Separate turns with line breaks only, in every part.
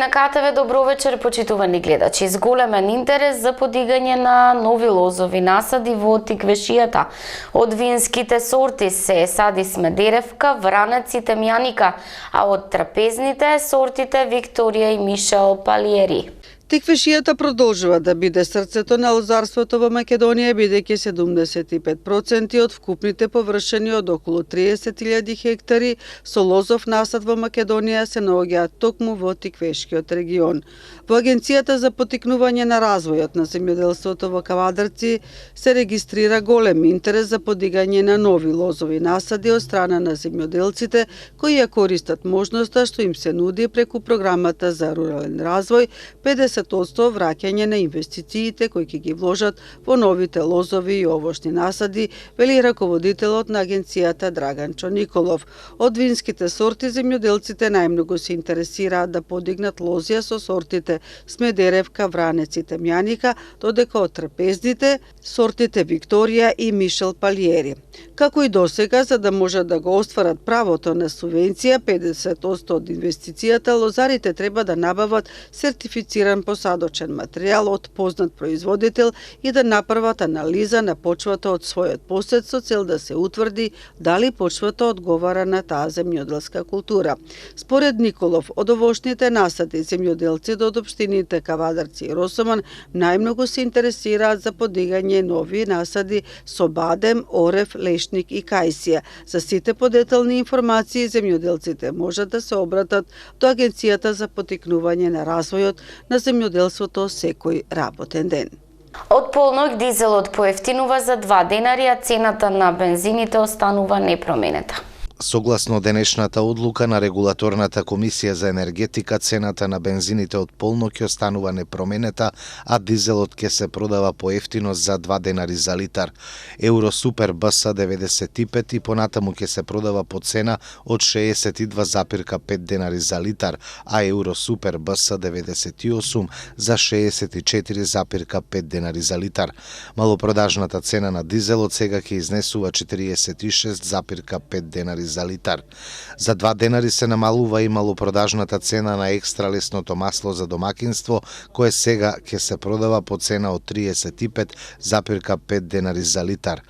на КТВ, добро вечер, почитувани гледачи. Зголемен интерес за подигање на нови лозови насади во тиквешијата. Од винските сорти се сади Смедеревка, Вранец и Темјаника, а од трапезните сортите Викторија и Мишел Палиери.
Тиквешијата продолжува да биде срцето на лозарството во Македонија, бидејќи 75% од вкупните површини од околу 30.000 хектари со лозов насад во Македонија се наоѓаат токму во Тиквешкиот регион. Во Агенцијата за поттикнување на развојот на земјоделството во Кавадарци се регистрира голем интерес за подигање на нови лозови насади од страна на земјоделците кои ја користат можноста што им се нуди преку програмата за рурален развој, 50% враќање на инвестициите кои ќе ги вложат во новите лозови и овошни насади, вели раководителот на агенцијата Драганчо Николов. Од винските сорти земјоделците најмногу се интересираат да подигнат лозија со сортите Смедеревка, Вранец и Темјаника, додека од трапезните сортите Викторија и Мишел Палиери. Како и досега, за да можат да го остварат правото на субвенција, 50% од инвестицијата, лозарите треба да набават сертифициран посадочен материјал од познат производител и да направат анализа на почвата од својот посед со цел да се утврди дали почвата одговара на таа земјоделска култура. Според Николов, од овошните насади земјоделците од општините Кавадарци и Росоман најмногу се интересираат за подигање нови насади со бадем, орев, лешник и кајсија. За сите подетални информации земјоделците можат да се обратат до Агенцијата за поттикнување на развојот на земјоделството секој работен ден.
Од полнок дизелот поевтинува за 2 денари, а цената на бензините останува непроменета.
Согласно денешната одлука на Регулаторната комисија за енергетика, цената на бензините од полнок ќе останува непроменета, а дизелот ќе се продава поевтино за 2 денари за литар. Евросупер БС 95 и понатаму ќе се продава по цена од 62,5 денари за литар, а Евросупер БС 98 за 64,5 денари за литар. Малопродажната цена на дизелот сега ќе изнесува 46,5 денари за литар. За 2 денари се намалува и малопродажната цена на екстра лесното масло за домакинство, кое сега ќе се продава по цена од 35,5 денари за литар.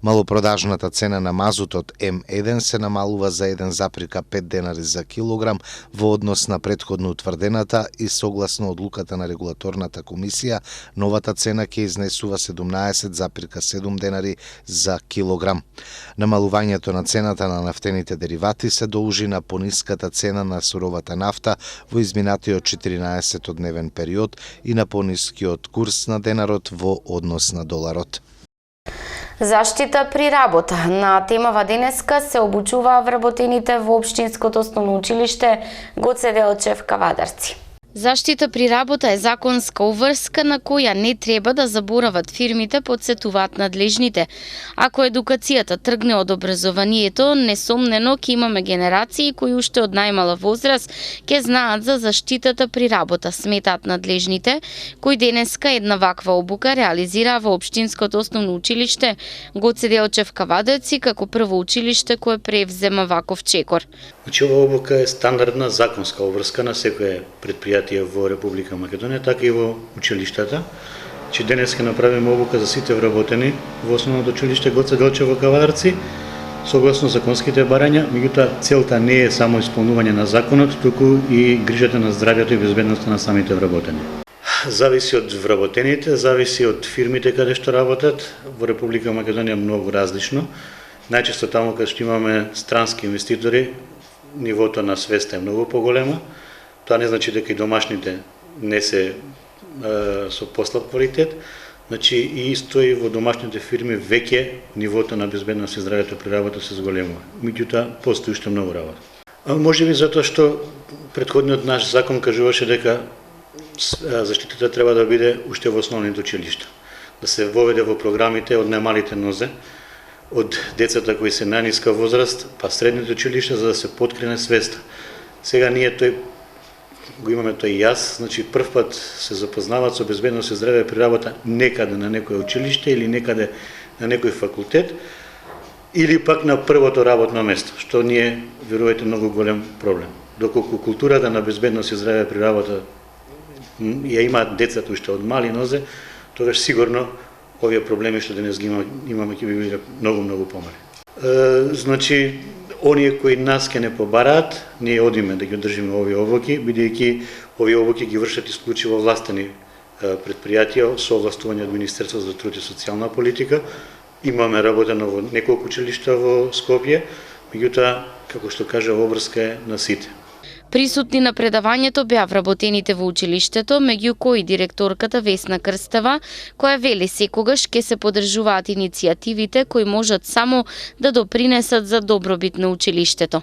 Малопродажната цена на мазутот М1 се намалува за 1,5 денари за килограм во однос на претходно утврдената и согласно одлуката на Регулаторната комисија, новата цена ќе изнесува 17,7 денари за килограм. Намалувањето на цената на нафтените деривати се должи на пониската цена на суровата нафта во изминатиот 14-дневен период и на понискиот курс на денарот во однос на доларот.
Заштита при работа. На темава денеска се обучуваа вработените во Општинското основно училиште Гоце Делчев Кавадарци.
Заштита при работа е законска обврска на која не треба да заборават фирмите, подсетуваат надлежните. Ако едукацијата тргне од образованието, несомнено ќе имаме генерации кои уште од најмала возраст ќе знаат за заштитата при работа, сметаат надлежните, кои денеска една ваква обука реализираа во Општинското основно училиште Гоце Делчев Кавадарци како прво училиште кое превзема ваков чекор.
Значи, ова обука е стандардна законска обврска на секое предпријатие во Република Македонија, така и во училиштата. Че денес ќе направиме обука за сите вработени во основното училиште Гоце Делчев во Кавадарци, согласно законските барања, меѓутоа целта не е само исполнување на законот, туку и грижата на здравјето и безбедноста на самите вработени. Зависи од вработените, зависи од фирмите каде што работат. Во Република Македонија многу различно. Најчесто таму каде што имаме странски инвеститори, нивото на свеста е многу поголема. Тоа не значи дека и домашните не се со послаб квалитет. Значи и исто и во домашните фирми веќе нивото на безбедност и здравјето при работа се зголемува. Меѓутоа постои уште многу работа. Можеби затоа што претходниот наш закон кажуваше дека заштитата треба да биде уште во основните училишта. Да се воведе во програмите од најмалите нозе, од децата кои се најниска возраст, па средните училишта, за да се поткрене свеста. Сега ние го имаме тој јас, значи прв пат се запознаваат со безбедност и здравје при работа некаде на некој училиште или некаде на некој факултет или пак на првото работно место, што ни е, верувајте, многу голем проблем. доколку културата на безбедност и здраве при работа ја имаат децата уште од мали нозе, тогаш сигурно овие проблеми што денес ги имаме ќе би биле многу помали. Значи, оние кои нас ке не побараат, ние одиме да ги одржиме овие облаки, бидејќи овие облаки ги вршат исклучиво властени предпријатија со овластување од Министерството за труд и социјална политика. Имаме работено во неколку училишта во Скопје, меѓутоа, како што кажа, обврска е на сите.
Присутни на предавањето беа вработените во училиштето, меѓу кои директорката Весна Крстева, која вели секогаш ќе се поддржуваат иницијативите кои можат само да допринесат за добробит на училиштето.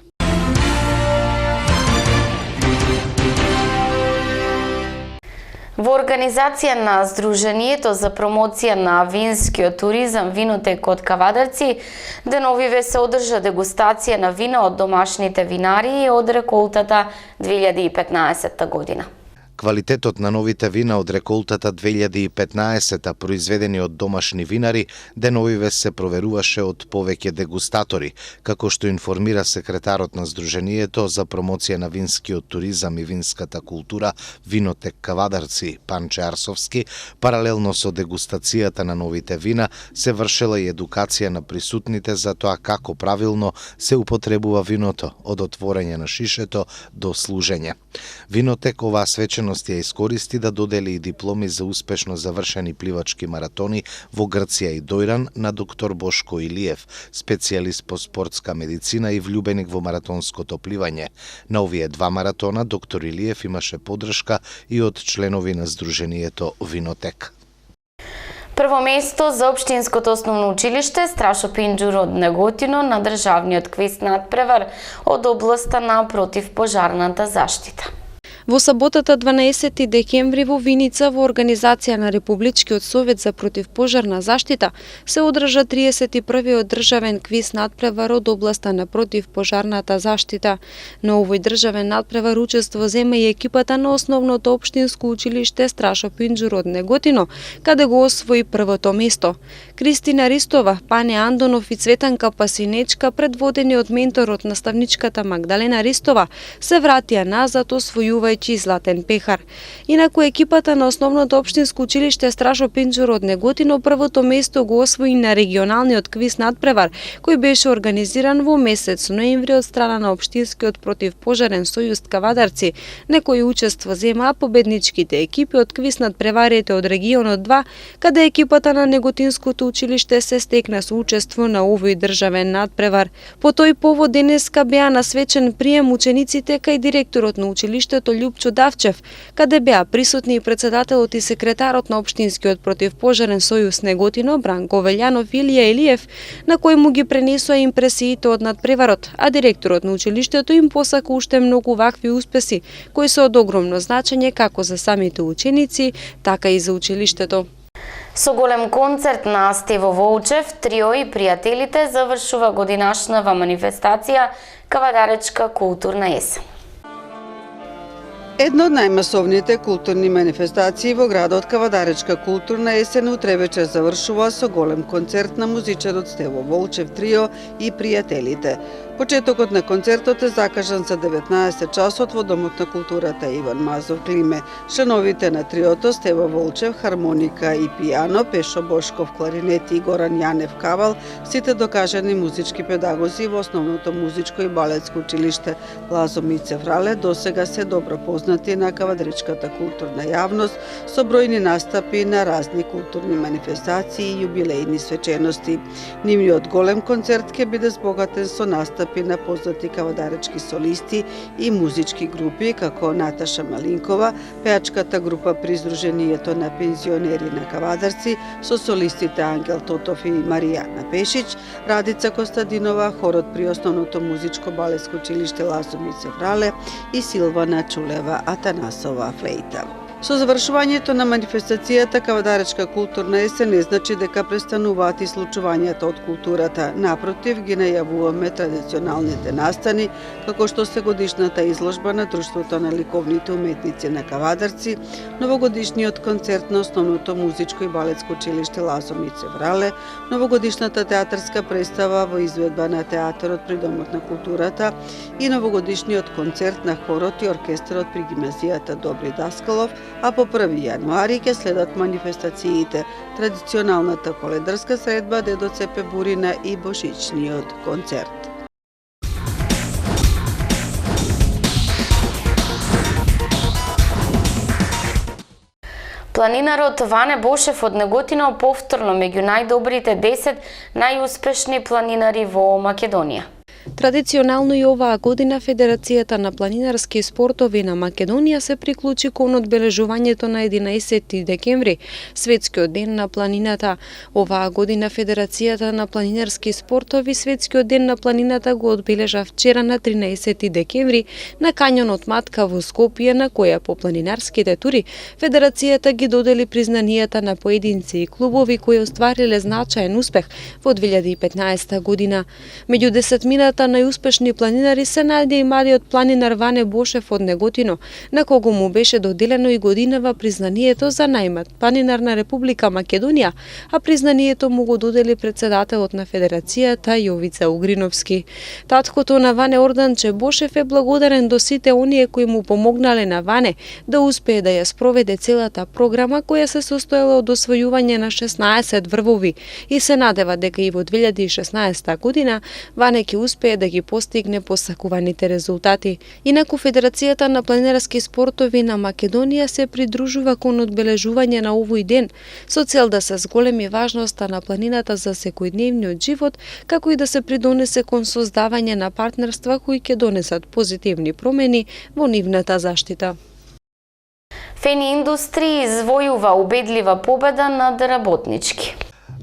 Во организација на Сдруженијето за промоција на винскиот туризам Винотек од Кавадарци, деновиве се одржа дегустација на вина од домашните винари од реколтата 2015 година.
Квалитетот на новите вина од реколтата 2015 произведени од домашни винари деновиве се проверуваше од повеќе дегустатори, како што информира секретарот на Сдруженијето за промоција на винскиот туризам и винската култура Винотек Кавадарци Панче Арсовски. Паралелно со дегустацијата на новите вина се вршела и едукација на присутните за тоа како правилно се употребува виното од отворање на шишето до служење. Винотек оваа свеченост ја искористи да додели и дипломи за успешно завршени пливачки маратони во Грција и Дојран на доктор Бошко Илиев, специјалист по спортска медицина и влюбеник во маратонското пливање. На овие два маратона доктор Илиев имаше поддршка и од членови на Сдруженијето Винотек.
Прво место за Општинското основно училиште Страшо Пинџур од Неготино на државниот квест надпревар од областа на противпожарната заштита.
Во саботата 12 декември во Виница во организација на Републичкиот совет за противпожарна заштита се одржа 31-виот државен квиз надпревар од областа на противпожарната заштита. На овој државен надпревар учество зема и екипата на основното општинско училиште Страшо Пинџур од Неготино, каде го освои првото место. Кристина Ристова, Пане Андонов и Цветанка Пасинечка, предводени од менторот наставничката Магдалена Ристова, се вратија назад освојувајќи златен пехар. Инаку екипата на основното општинско училиште Страшо Пинџур од Неготино првото место го освои на регионалниот квиз надпревар, кој беше организиран во месец ноември од страна на Општинскиот противпожарен сојуз Кавадарци, на кој учество земаа победничките екипи од квиз надпреварите од регионот 2, каде екипата на Неготинското училиште се стекна со учество на овој државен надпревар. По тој повод денеска беа на свечен прием учениците кај директорот на училиштето Љупчо Давчев, каде беа присутни и председателот и секретарот на Општинскиот противпожарен сојуз Неготино Бранко Велјанов и Илија Илиев, на кој му ги пренесоа импресиите од надпреварот, а директорот на училиштето им посака уште многу вакви успеси, кои се од огромно значење како за самите ученици, така и за училиштето.
Со голем концерт на Стево Волчев, Трио и пријателите завршува годинашнава манифестација Кавадаречка културна есен.
Една од најмасовните културни манифестации во градот Кавадаречка културна есен утре вечер завршува со голем концерт на музичарот Стево Волчев Трио и пријателите. Почетокот на концертот е закажан за 19 часот во Домот на културата Иван Мазов Климе. Членовите на триото Стево Волчев хармоника и пијано, Пешо Бошков кларинет и Горан Јанев кавал, сите докажани музички педагози во основното музичко и балетско училиште Лазо Мицев Рале досега се добро познати на кавадаречката културна јавност со бројни настапи на разни културни манифестации и јубилејни свечености. Нивниот голем концерт ќе биде збогатен со настапи на познати кавадаречки солисти и музички групи како Наташа Малинкова, пеачката група при Сдруженијето на пензионери на Кавадарци со солистите Ангел Тотов и Маријана Пешич, Радица Костадинова, хорот при основното музичко балетско училиште Лазо Мицев Рале и Силвана Чулева Атанасова флејта. Со завршувањето на манифестацијата Кавадаречка културна есен не значи дека престануваат и случувањата од културата. Напротив, ги најавуваме традиционалните настани, како што се годишната изложба на Друштвото на ликовните уметници на Кавадарци, новогодишниот концерт на Основното музичко и балетско училиште Лазовнице Врале, новогодишната театарска представа во изведба на театарот при Домот на културата и новогодишниот концерт на хорот и оркестарот при гимназијата Добри Даскалов, а по 1 јануари ќе следат манифестациите, традиционалната коледарска средба, Дедо Цепе Бурина и божичниот концерт.
Планинарот Ване Бошев од Неготино повторно меѓу најдобрите 10 најуспешни планинари во Македонија.
Традиционално и оваа година Федерацијата на планинарски спортови на Македонија се приклучи кон одбележувањето на 11 декември, Светскиот ден на планината. Оваа година Федерацијата на планинарски спортови Светскиот ден на планината го одбележа вчера на 13 декември на кањонот Матка во Скопје, на која по планинарските тури Федерацијата ги додели признанијата на поединци и клубови кои оствариле значаен успех во 2015 година. Меѓу 10-мината најуспешни планинари се најде и младиот планинар Ване Бошев од Неготино, на кого му беше доделено и годинава признанието за најмлад планинар на Република Македонија, а признанието му го додели председателот на Федерацијата Јовица Угриновски. Таткото на Ване Орданче Бошев е благодарен до сите оние кои му помогнале на Ване да успее да ја спроведе целата програма која се состоела од освојување на 16 врвови и се надева дека и во 2016 година Ване ќе успее да ги постигне посакуваните резултати. Инаку Федерацијата на планинарски спортови на Македонија се придружува кон одбележување на овој ден со цел да се зголеми важноста на планината за секојдневниот живот, како и да се придонесе кон создавање на партнерства кои ќе донесат позитивни промени во нивната заштита.
Фени Индустри извојува убедлива победа над Работнички.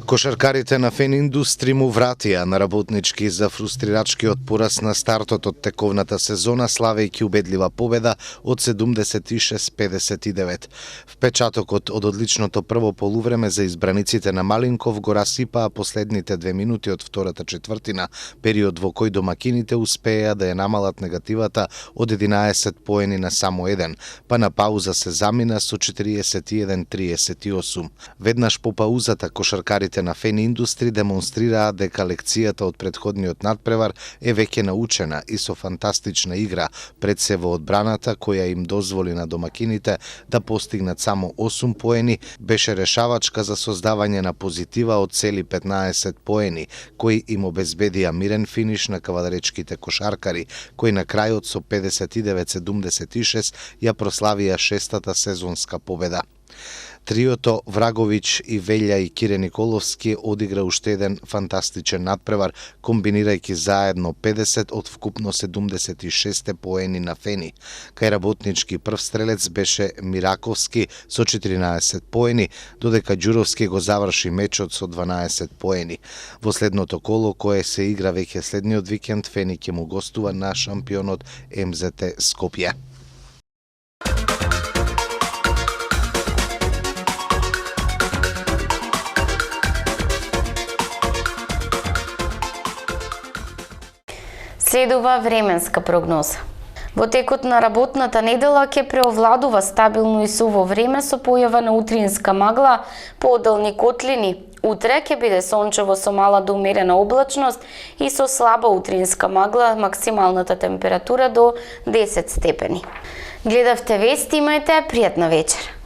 Кошаркарите на Фен Индустри му вратија на Работнички за фрустрирачкиот пораз на стартот од тековната сезона, славејќи убедлива победа од 76-59. Впечатокот од одличното прво полувреме за избраниците на Малинков го расипаа последните 2 минути од втората четвртина, период во кој домакините успеа да ја намалат негативата од 11 поени на само 1, па на пауза се замина со 41-38. Веднаш по паузата кошаркарите на Фен Индустри демонстрираа дека лекцијата од претходниот надпревар е веќе научена и со фантастична игра пред се во одбраната која им дозволи на домакините да постигнат само 8 поени, беше решавачка за создавање на позитива од цели 15 поени, кои им обезбедија мирен финиш на кавадаречките кошаркари, кои на крајот со 59-76 ја прославија 6-та сезонска победа. Триото Враговиќ и Велја и Кире Николовски одигра уште еден фантастичен надпревар, комбинирајќи заедно 50 од вкупно 76 поени на Фени. Кај Работнички прв стрелец беше Мираковски со 14 поени, додека Ѓуровски го заврши мечот со 12 поени. Во следното коло, кое се игра веќе следниот викенд, Фени ќе му гостува на шампионот МЗТ Скопје.
Следува временска прогноза. Во текот на работната недела ќе преовладува стабилно и суво време со појава на утринска магла, поодални котлини. Утре ќе биде сончево со мала до умерена облачност и со слаба утринска магла, максималната температура до 10 степени. Гледавте вести, имајте пријатна вечер.